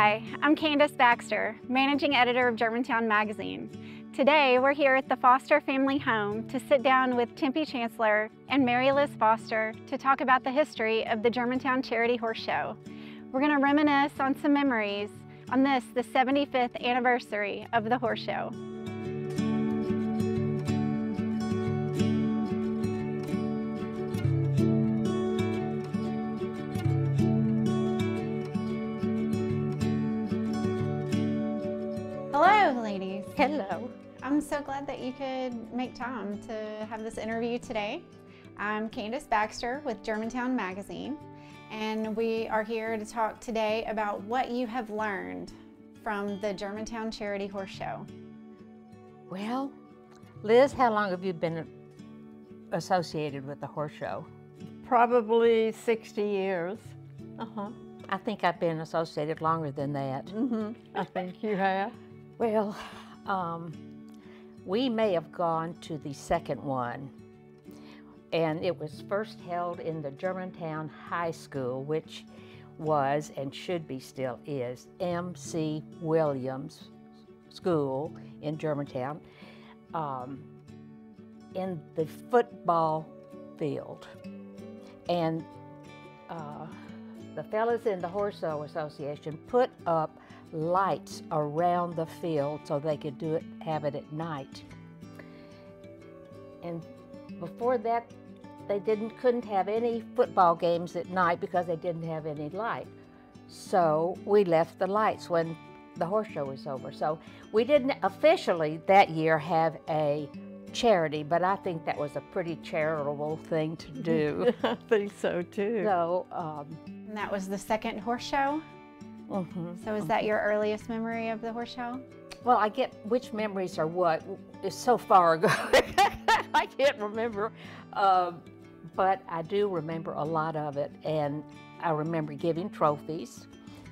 Hi, I'm Candice Baxter, Managing Editor of Germantown Magazine. Today, we're here at the Foster Family Home to sit down with Tempe Chancellor and Mary Liz Foster to talk about the history of the Germantown Charity Horse Show. We're going to reminisce on some memories on this, the 75th anniversary of the horse show. Hello, ladies. Hello. I'm so glad that you could make time to have this interview today. I'm Candice Baxter with Germantown Magazine, and we are here to talk today about what you have learned from the Germantown Charity Horse Show. Well, Liz, how long have you been associated with the horse show? Probably 60 years. I think I've been associated longer than that. I think you have. Well, we may have gone to the second one, and it was first held in the Germantown High School, which was and should be still is M.C. Williams School in Germantown, in the football field. And the fellas in the Horse Show Association put up lights around the field so they could have it at night. And before that, they couldn't have any football games at night because they didn't have any light. So we left the lights when the horse show was over. So we didn't officially that year have a charity, but I think that was a pretty charitable thing to do. I think so too. So, And that was the second horse show? So is that your earliest memory of the horse show? Well, I get which memories are what. It's so far ago. I can't remember. But I do remember a lot of it. And I remember giving trophies.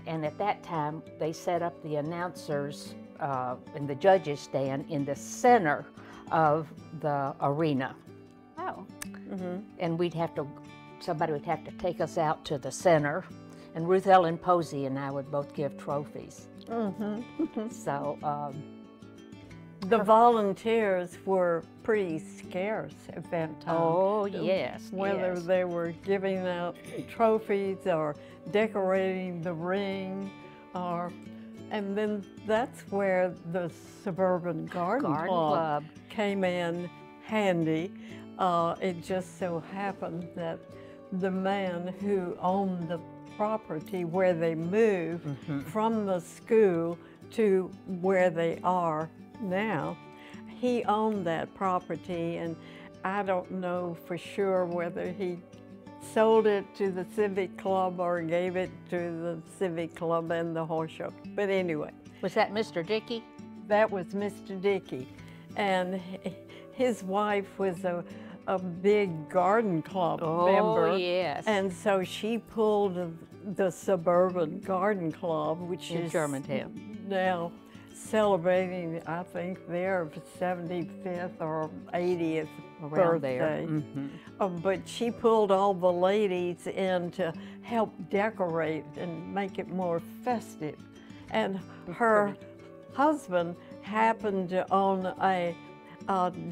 And at that time, they set up the announcers and the judges stand in the center of the arena. Oh. And somebody would have to take us out to the center. And Ruth Ellen Posey and I would both give trophies. So the volunteers were pretty scarce at that time. Oh, yes. Whether they were giving out trophies or decorating the ring, and then that's where the Suburban Garden Club came in handy. It just so happened that the man who owned the property where they moved from the school to where they are now, he owned that property, and I don't know for sure whether he sold it to the Civic Club or gave it to the Civic Club and the horse show. But anyway. Was that Mr. Dickey? That was Mr. Dickey, and his wife was a big garden club member. Oh, yes. And so she pulled the Suburban Garden Club, which in is Germantown. Now celebrating, I think, their 75th or 80th birthday. But she pulled all the ladies in to help decorate and make it more festive. And her husband happened to own a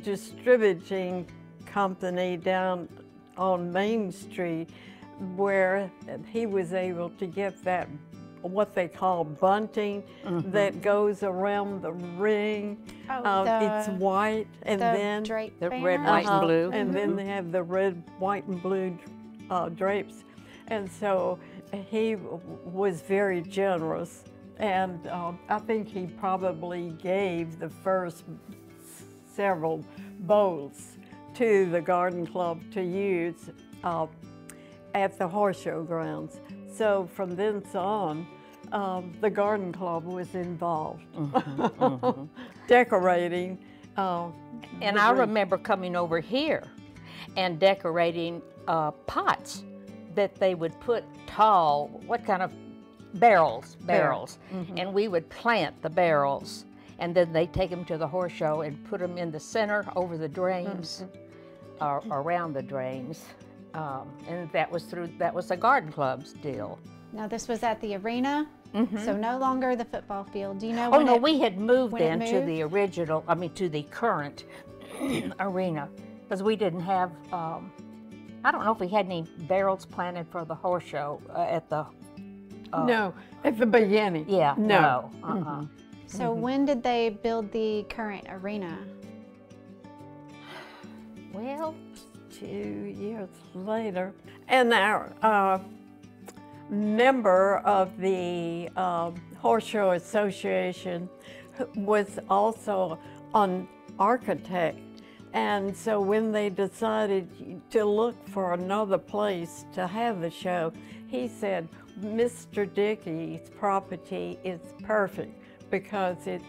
distributing company down on Main Street, where he was able to get that, what they call bunting, that goes around the ring. It's white, and then the red, white, and blue. And then they have the red, white, and blue drapes. And so he was very generous, and I think he probably gave the first several bowls to the garden club to use at the horse show grounds. So from then on, the garden club was involved, decorating. And I remember coming over here and decorating pots that they would put tall, what kind of barrels, and we would plant the barrels. And then they take them to the horse show and put them in the center over the drains, or around the drains. And that was the garden club's deal. Now this was at the arena? So no longer the football field. Do you know Oh, when no, we had moved when it then to moved? the original, to the current arena, because we didn't have, I don't know if we had any barrels planted for the horse show at the... No, at the beginning. Yeah, No. no. So when did they build the current arena? Well, 2 years later. And our member of the Horse Show Association was also an architect. And so when they decided to look for another place to have the show, he said, Mr. Dickey's property is perfect because it's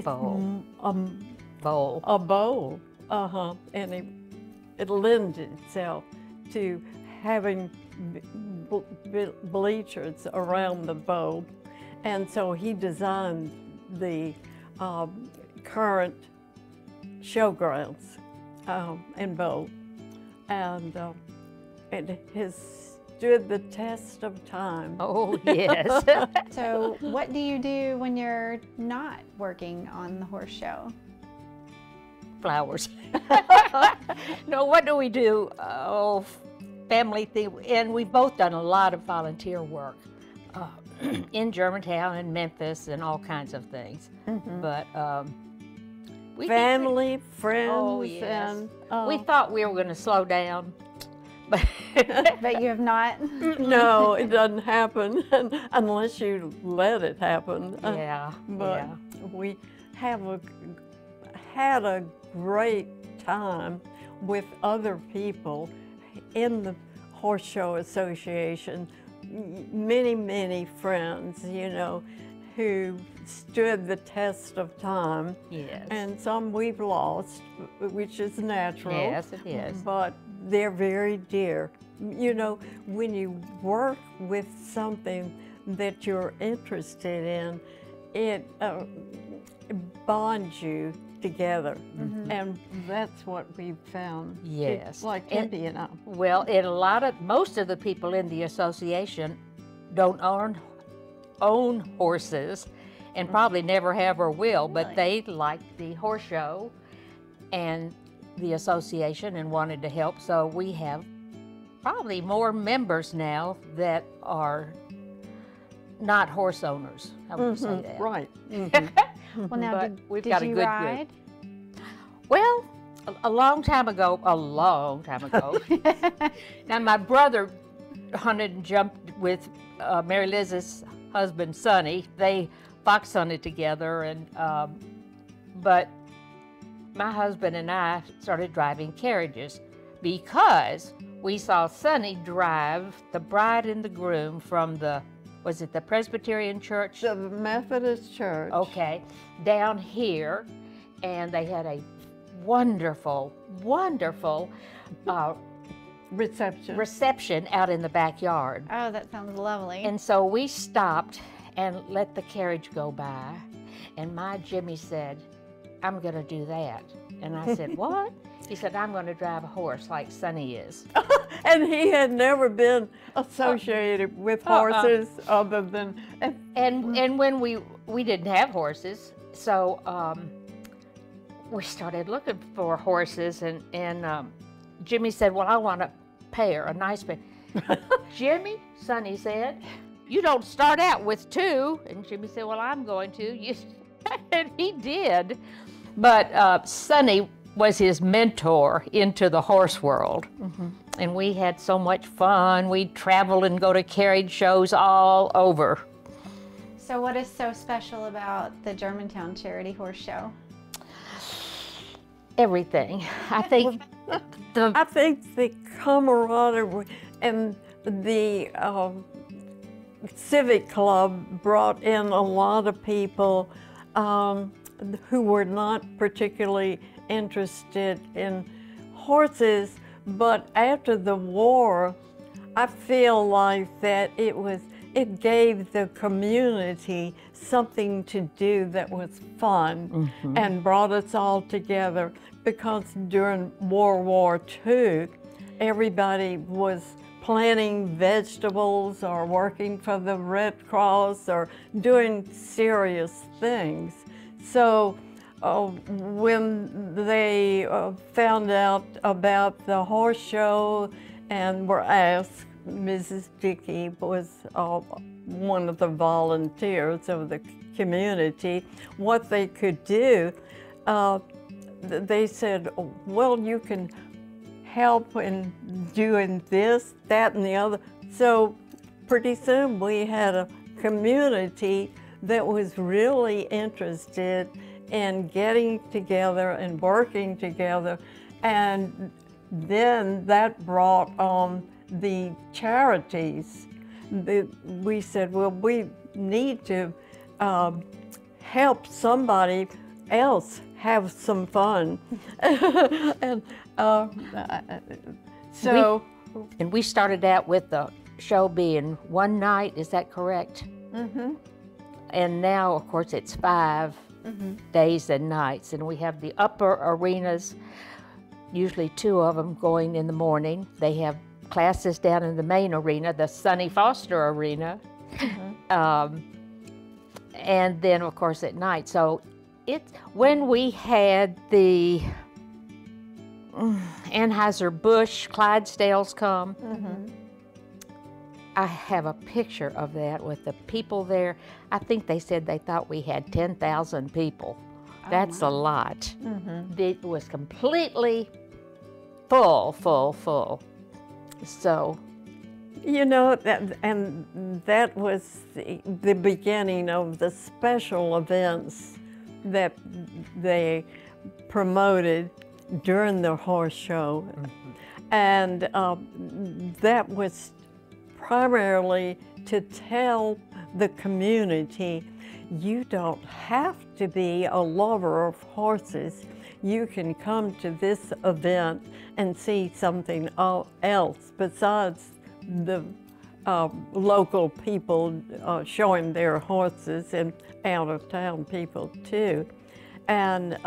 Bowl. bowl. A bowl. And it lends itself to having bleachers around the bowl. And so he designed the current showgrounds and bowl. And it has stood the test of time. Oh, yes. So what do you do when you're not working on the horse show? Flowers. No, what do we do? Oh, family thing. And we've both done a lot of volunteer work in Germantown and Memphis and all kinds of things. But we Family, friends, Oh, yes. and we thought we were going to slow down, but But you have not? no, it doesn't happen unless you let it happen. yeah, But yeah. we have had a great time with other people in the Horse Show Association. Many friends, you know, who stood the test of time. Yes. And some we've lost, which is natural. Yes, it is. But they're very dear. You know, when you work with something that you're interested in, it bonds you together. And that's what we've found. Yes. It's like Tempe and I. Well, most of the people in the association don't own horses and probably never have or will, but they like the horse show and the association and wanted to help. So we have probably more members now that are not horse owners. How would you say that? Right. Well, now, But we've did got a you good group. ride? Well, a long time ago, now my brother hunted and jumped with Mary Liz's husband, Sonny. They fox hunted together, and but my husband and I started driving carriages because we saw Sonny drive the bride and the groom from was it the Presbyterian Church? The Methodist Church. Okay, down here, and they had a wonderful reception out in the backyard. Oh, that sounds lovely. And so we stopped and let the carriage go by, and my Jimmy said, I'm gonna do that. And I said, what? He said, I'm gonna drive a horse like Sonny is. And he had never been associated with horses other than... And when we didn't have horses, so we started looking for horses, and Jimmy said, well, I want a pair, a nice pair. Jimmy, Sonny said, you don't start out with two. And Jimmy said, well, I'm going to. And he did. But Sonny was his mentor into the horse world. And we had so much fun. We'd travel and go to carriage shows all over. So what is so special about the Germantown Charity Horse Show? Everything. I think I think the camaraderie and the Civic Club brought in a lot of people who were not particularly interested in horses, but after the war, I feel like that it gave the community something to do that was fun and brought us all together, because during World War II, everybody was planting vegetables or working for the Red Cross or doing serious things. So when they found out about the horse show and were asked, Mrs. Dickey was one of the volunteers of the community, what they could do, they said, well, you can help in doing this, that, and the other. So pretty soon we had a community that was really interested in getting together and working together. And then that brought on the charities. We said, well, we need to help somebody else have some fun. And so. And we started out with the show being one night, is that correct? Mm-hmm. And now, of course, it's 5 days and nights. And we have the upper arenas, usually 2 of them going in the morning. They have classes down in the main arena, the Sonny Foster Arena. And then, of course, at night. So it's when we had the Anheuser-Busch Clydesdales come, I have a picture of that with the people there. I think they said they thought we had 10,000 people. That's a lot. It was completely full. So, you know, that was the beginning of the special events that they promoted during the horse show. And that was primarily to tell the community, you don't have to be a lover of horses. You can come to this event and see something else besides the local people showing their horses, and out-of-town people too. And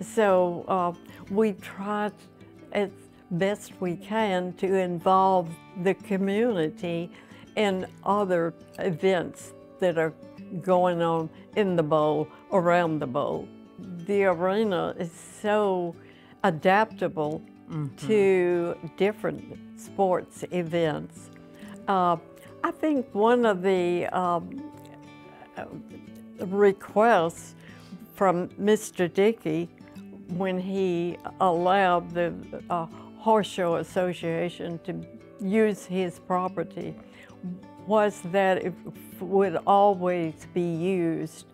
so we tried as best we can to involve the community in other events that are going on in the bowl, around the bowl. The arena is so adaptable to different sports events. I think one of the requests from Mr. Dickey when he allowed the Horse Show Association to use his property was that it would always be used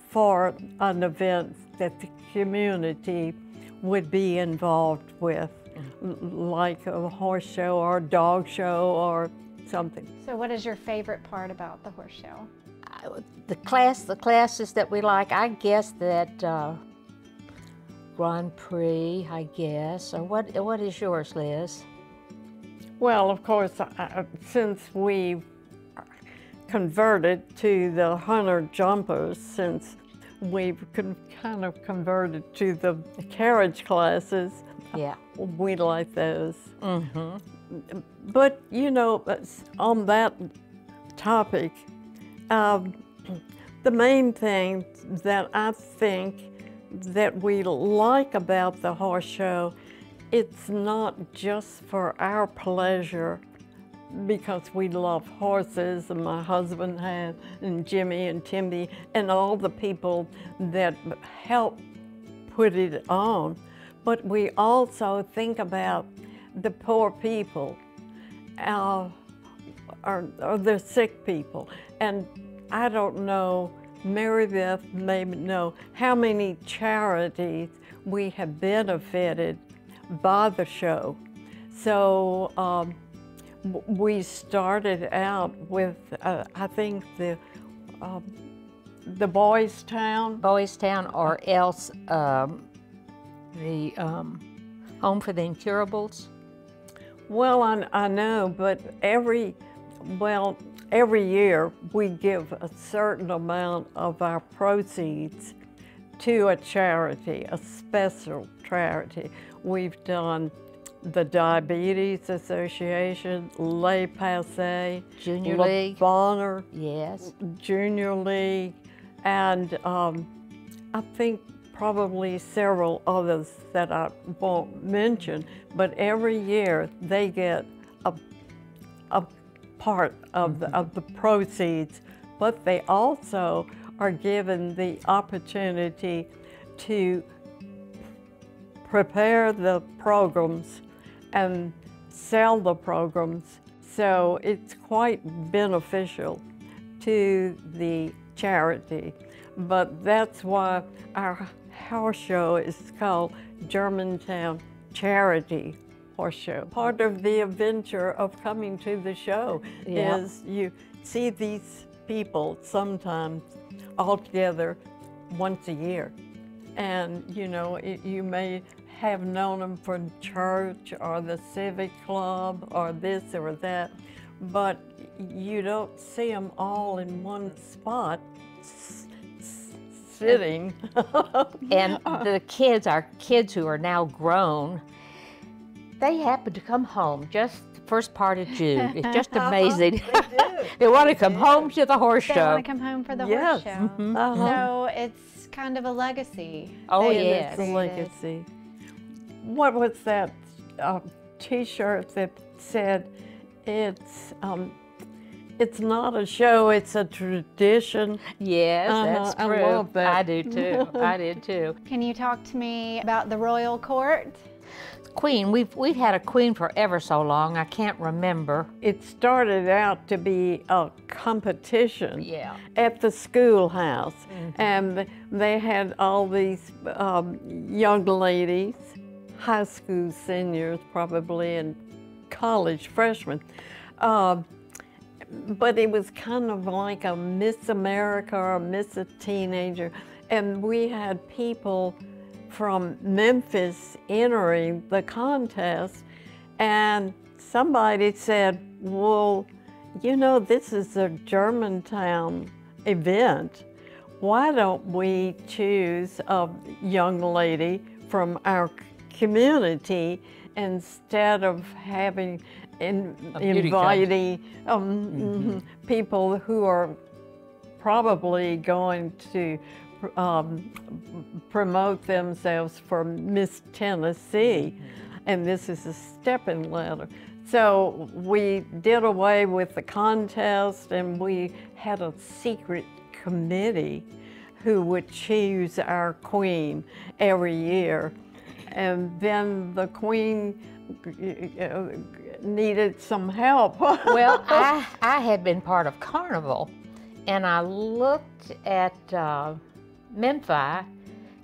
for an event that the community would be involved with, like a horse show or a dog show or something. So what is your favorite part about the horse show? The classes that we like, I guess that Grand Prix, I guess, or what is yours, Liz? Well, of course, since we converted to the hunter jumpers, since we've kind of converted to the carriage classes, yeah, we like those. But, you know, on that topic, the main thing that I think that we like about the horse show, it's not just for our pleasure, because we love horses, and my husband had, and Jimmy and Tempe, and all the people that help put it on, but we also think about the poor people, or the sick people. And I don't know, Mary Beth may know how many charities we have benefited by the show. So we started out with, I think, the Boys Town. Boys Town, or else the Home for the Incurables. Well, I know, but every year we give a certain amount of our proceeds to a charity, a special charity. We've done the Diabetes Association, Les Passés, Junior Le League. Bonheur, Yes. Junior League, and I think probably several others that I won't mention, but every year they get a part of the proceeds, but they also are given the opportunity to prepare the programs and sell the programs. So it's quite beneficial to the charity. But that's why our horse show is called Germantown Charity Horse Show. Part of the adventure of coming to the show is you see these people sometimes all together once a year. And you know, you may have known them from church or the civic club or this or that, but you don't see them all in one spot sitting. And the kids, our kids who are now grown, they happen to come home just the first part of June. It's just amazing. They want to come home to the horse They show. want to come home for the horse show. So it's kind of a legacy. Oh, that yes. It's a legacy. What was that T-shirt that said, it's not a show, it's a tradition? Yes, that's true. I love that. I do too. I did too. Can you talk to me about the royal court? Queen, we've had a queen for ever so long. I can't remember. It started out to be a competition Yeah. at the schoolhouse, and they had all these young ladies, high school seniors probably, and college freshmen. But it was kind of like a Miss America or Miss a Teenager, and we had people from Memphis entering the contest, and somebody said, well, you know, this is a Germantown event. Why don't we choose a young lady from our community instead of having inviting people who are probably going to promote themselves for Miss Tennessee, and this is a stepping ladder. So we did away with the contest, and we had a secret committee who would choose our queen every year. And then the queen needed some help. Well, I had been part of Carnival, and I looked at Memphis.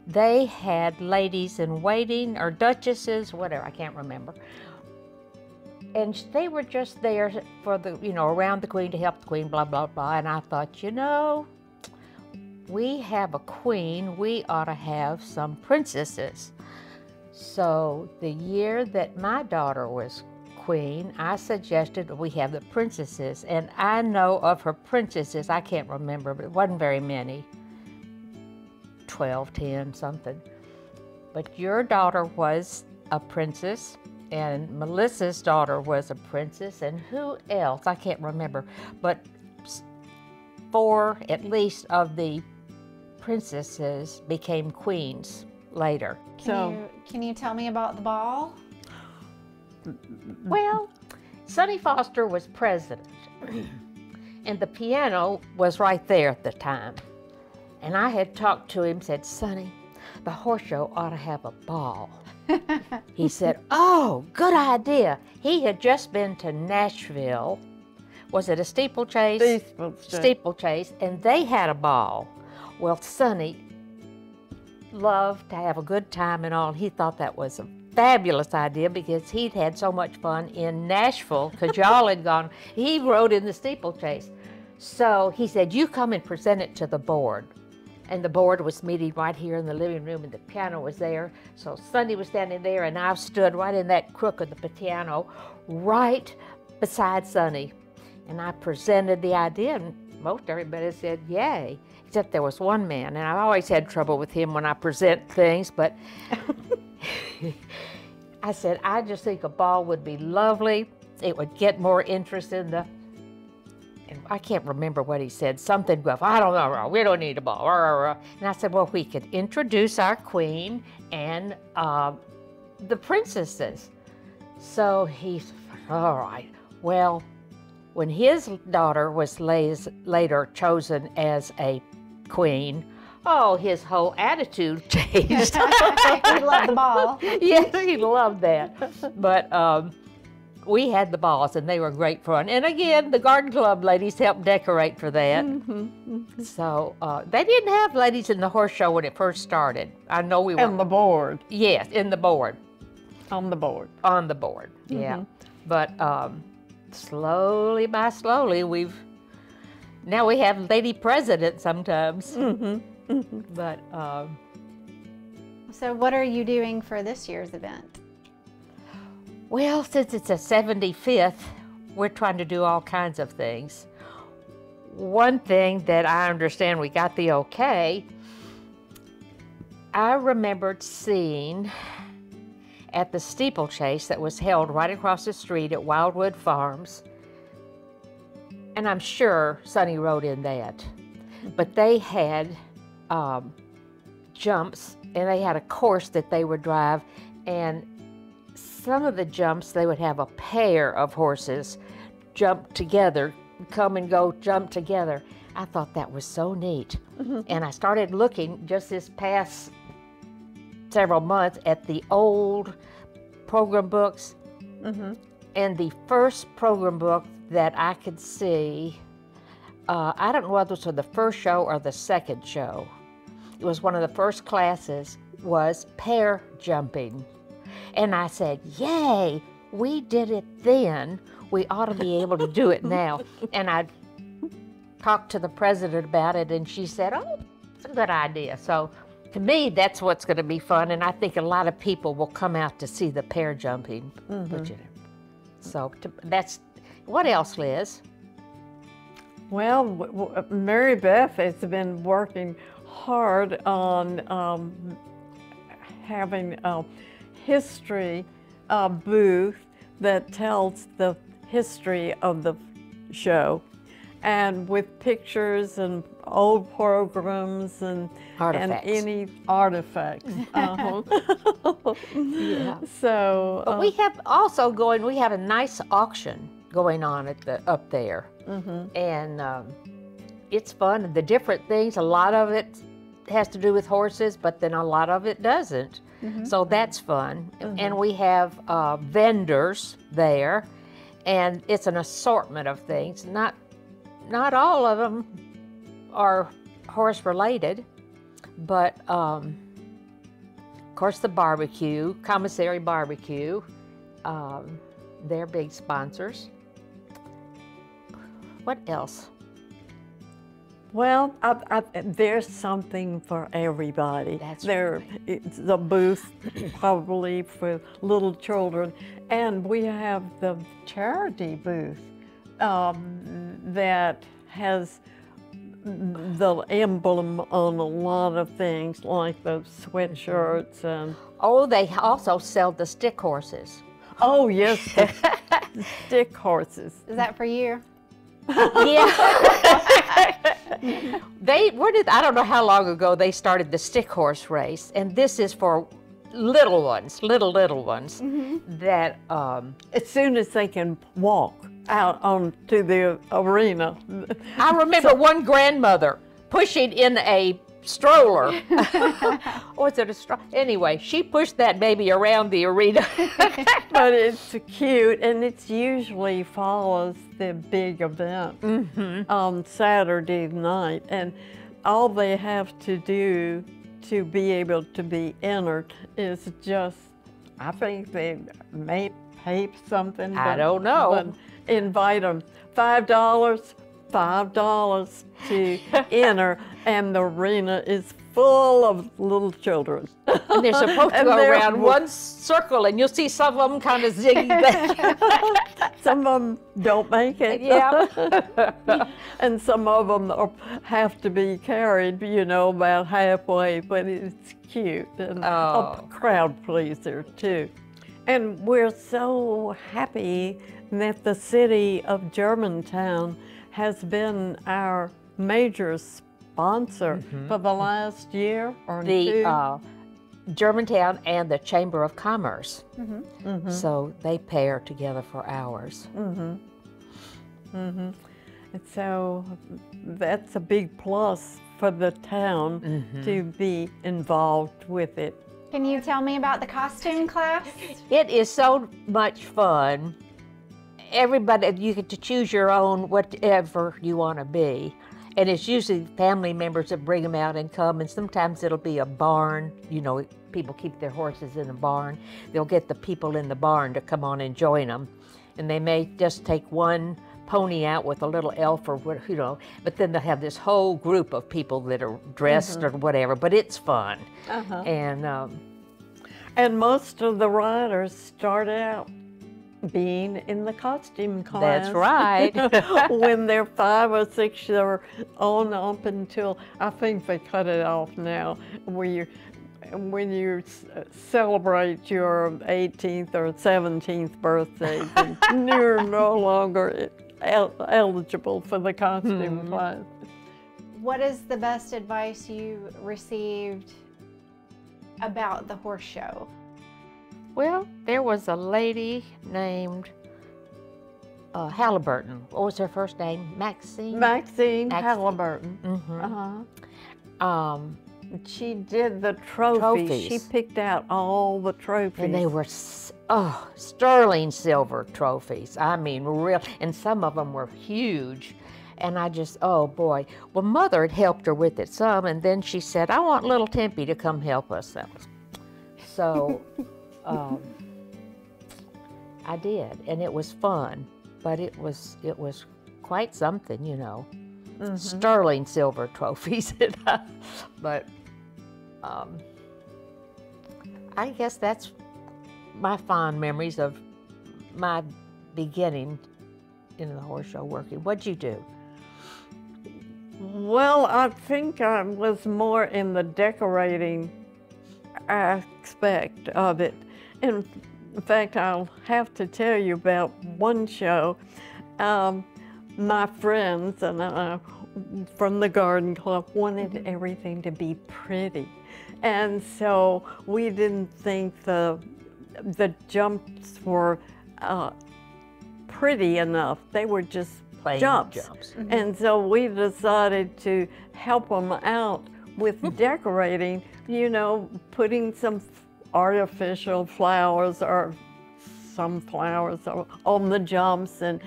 They had ladies in waiting, or duchesses, whatever, I can't remember. And they were just there for the, you know, around the queen to help the queen, blah, blah, blah. And I thought, you know, we have a queen, we ought to have some princesses. So the year that my daughter was queen, I suggested we have the princesses. And I know of her princesses, I can't remember, but it wasn't very many. 12, 10, something. But your daughter was a princess, and Melissa's daughter was a princess, and who else? I can't remember. But 4, at least, of the princesses became queens later. Can you tell me about the ball? Well, Sonny Foster was president, and the piano was right there at the time. And I had talked to him, said, Sonny, the horse show ought to have a ball. He said, oh, good idea. He had just been to Nashville. Was it a steeplechase? Steeplechase, and they had a ball. Well, Sonny loved to have a good time and all. He thought that was a fabulous idea because he'd had so much fun in Nashville because y'all had gone. He rode in the steeplechase. So he said, you come and present it to the board. And the board was meeting right here in the living room, and the piano was there. So Sonny was standing there, and I stood right in that crook of the piano, right beside Sonny. And I presented the idea, and most everybody said, yay. Except there was one man, and I've always had trouble with him when I present things, but I said, I just think a ball would be lovely. It would get more interest in the, and I can't remember what he said, something gruff, I don't know, we don't need a ball. And I said, well, we could introduce our queen and the princesses. So he said, all right. Well, when his daughter was later chosen as a queen, oh, his whole attitude changed. He loved the ball. Yes, he loved that. But we had the balls, and they were great fun. And again, the garden club ladies helped decorate for that. So they didn't have ladies in the horse show when it first started. I know we were. And the board. Yes, in the board. On the board. On the board, yeah. But slowly by slowly, now we have lady president sometimes. But So what are you doing for this year's event? well, since it's a 75th, we're trying to do all kinds of things. One thing that I understand we got the okay, I remembered seeing at the steeplechase that was held right across the street at Wildwood Farms, and I'm sure Sonny rode in that, but they had jumps, and they had a course that they would drive, and some of the jumps they would have a pair of horses jump together, come and go, jump together. I thought that was so neat. And I started looking just this past several months at the old program books. And the first program book that I could see, I don't know whether it was the first show or the second show. It was one of the first classes, was pair jumping. And I said, yay, we did it then. We ought to be able to do it now. And I talked to the president about it, and she said, oh, it's a good idea. So to me, that's what's going to be fun, and I think a lot of people will come out to see the pair jumping. So that's, what else, Liz? Well, Mary Beth has been working hard on having a history booth that tells the history of the show, and with pictures and old programs and any artifacts. Yeah. So, but we have also we have a nice auction going on at up there, and it's fun. And the different things, a lot of it has to do with horses, but then a lot of it doesn't. So that's fun. And we have vendors there, and it's an assortment of things. Not all of them are horse related, but of course the barbecue, Commissary Barbecue, they're big sponsors. What else? well, there's something for everybody. That's right. It's the booth probably for little children, and we have the charity booth that has the emblem on a lot of things, like the sweatshirts and. Oh, they also sell the stick horses. Oh yes, the stick horses. Is that for you? Yeah. I don't know how long ago they started the stick horse race, and this is for little ones, little ones, that as soon as they can walk out onto the arena. I remember one grandmother pushing in a stroller. Or is it a stroller? Anyway, she pushed that baby around the arena. But it's cute, and it usually follows the big event on Saturday night. And all they have to do to be able to be entered is just, I think they may pay something. I don't know. But invite them. $5 to enter, and the arena is full of little children. And they're supposed to go around one circle, and you'll see some of them kind of ziggy back. Some of them don't make it. Yeah. And some of them have to be carried, you know, about halfway, but it's cute and a crowd pleaser too. And we're so happy that the city of Germantown has been our major sponsor for the last year or two. Germantown and the Chamber of Commerce. So they pair together for hours. And so that's a big plus for the town to be involved with it. Can you tell me about the costume class? It is so much fun. Everybody, you get to choose your own whatever you want to be. And it's usually family members that bring them out and come, and sometimes it'll be a barn. You know, people keep their horses in a barn. They'll get the people in the barn to come on and join them. And they may just take one pony out with a little elf or what, you know, but then they'll have this whole group of people that are dressed or whatever, but it's fun. And most of the riders start out being in the costume class. That's right. When they're 5 or 6 or on up until, I think they cut it off now, when you celebrate your 18th or 17th birthday, then you're no longer eligible for the costume class. What is the best advice you received about the horse show? Well, there was a lady named Halliburton. What was her first name? Maxine Halliburton. She did the trophies. She picked out all the trophies. And they were, sterling silver trophies. I mean, real, and some of them were huge. And I just, oh boy. Well, Mother had helped her with it some, and then she said, I want little Tempe to come help us. That was, so I did, and it was fun, but it was quite something, you know. Sterling silver trophies. But I guess that's my fond memories of my beginning in the horse show working. What'd you do? Well, I think I was more in the decorating aspect of it. In fact, I'll have to tell you about one show. My friends and I from the garden club wanted everything to be pretty. And so we didn't think the jumps were pretty enough. They were just Plain jumps. And so we decided to help them out with decorating, you know, putting some artificial flowers or some flowers on the jumps and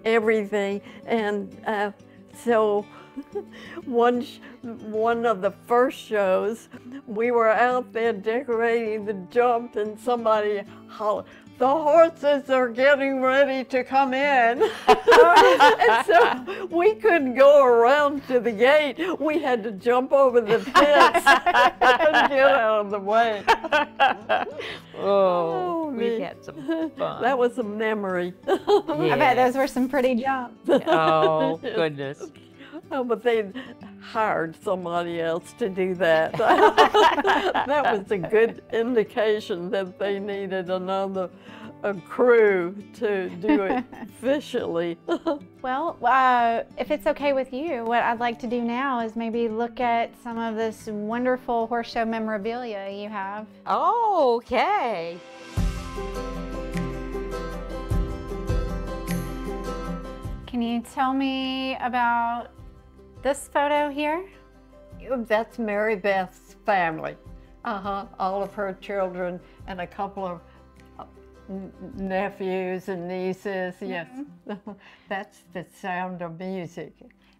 everything. And so one of the first shows, we were out there decorating the jump, and somebody hollered, "The horses are getting ready to come in." And so we couldn't go around to the gate. We had to jump over the fence and get out of the way. We had some fun. That was a memory. I bet those were some pretty jumps. Oh, goodness. Oh, but they hired somebody else to do that. That was a good indication that they needed another crew to do it officially. Well, if it's okay with you, what I'd like to do now is maybe look at some of this wonderful horse show memorabilia you have. Oh, okay. Can you tell me about this photo here? That's Mary Beth's family. All of her children and a couple of nephews and nieces. Yes, that's the Sound of Music.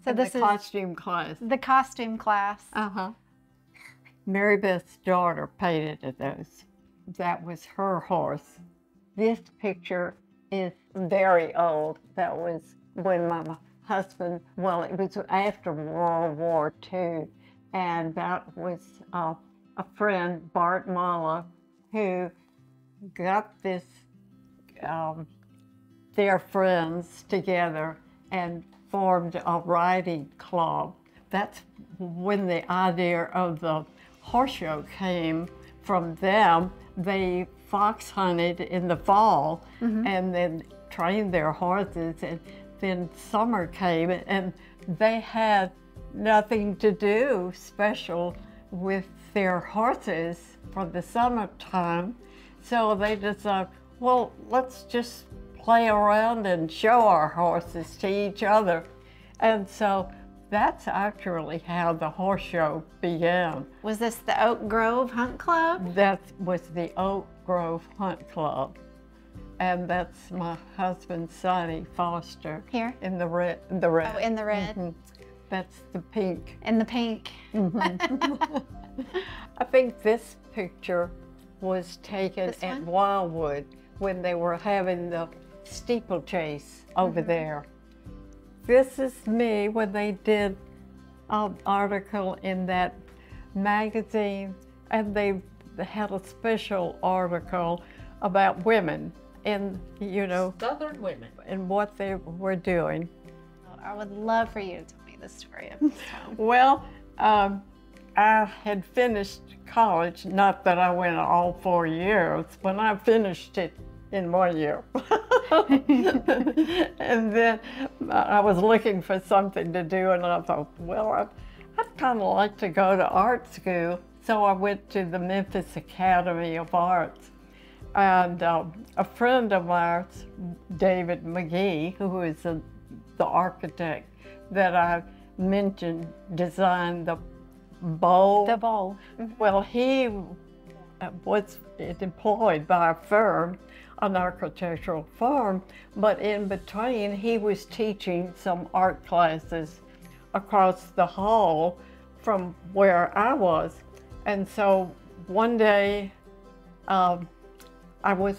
So this the is costume class. the costume class. Mary Beth's daughter painted those. That was her horse. This picture is very old. That was when my husband, well, it was after World War II, and that was a friend, Bart Muller, who got this, their friends together and formed a riding club. That's when the idea of the horse show came from them. They fox hunted in the fall and then trained their horses, and then summer came and they had nothing to do special with their horses for the summertime. So they decided, well, let's just play around and show our horses to each other. And so that's actually how the horse show began. Was this the Oak Grove Hunt Club? That was the Oak Grove Hunt Club. And that's my husband, Sonny Foster. Here? In the red. Oh, in the red. That's the pink. In the pink. I think this picture was taken at Wildwood when they were having the steeplechase over there. This is me when they did an article in that magazine, and they had a special article about women and, you know, Southern women, and what they were doing. I would love for you to tell me the story of this home. Well, I had finished college, not that I went all 4 years, but I finished it in 1 year. And then I was looking for something to do, and I thought, well, I'd kind of like to go to art school. So I went to the Memphis Academy of Arts. And a friend of ours, David McGee, who is the architect that I mentioned, designed the bowl. The bowl. Well, he was employed by a firm, an architectural firm, but in between he was teaching some art classes across the hall from where I was. And so one day I was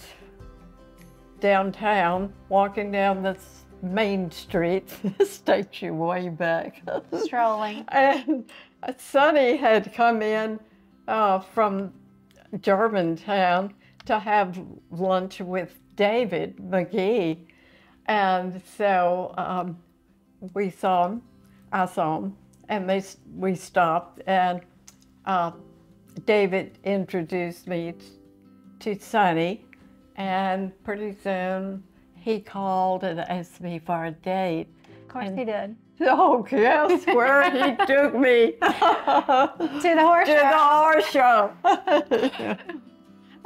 downtown, walking down this main street, this takes you way back. Strolling. And Sonny had come in from Germantown to have lunch with David McGee. And so we saw him, I saw him, and we stopped, and David introduced me to Sonny, and pretty soon he called and asked me for a date. Of course he did. Oh, guess where he took me? To the horse show. To the horse show.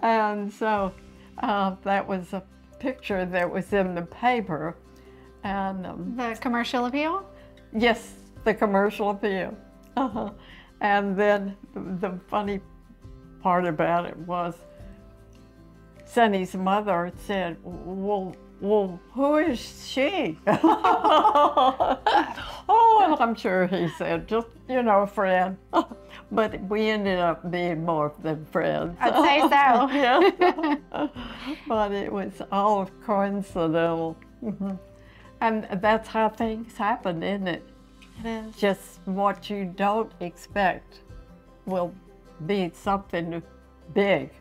And so that was a picture that was in the paper. And The commercial appeal? yes, the commercial appeal. And then the funny part about it was Sonny's mother said, well, who is she? Oh, and I'm sure he said, just, you know, a friend. But we ended up being more than friends. I'd say so. Yeah. But it was all coincidental. And that's how things happen, isn't it? It is. Just what you don't expect will be something big.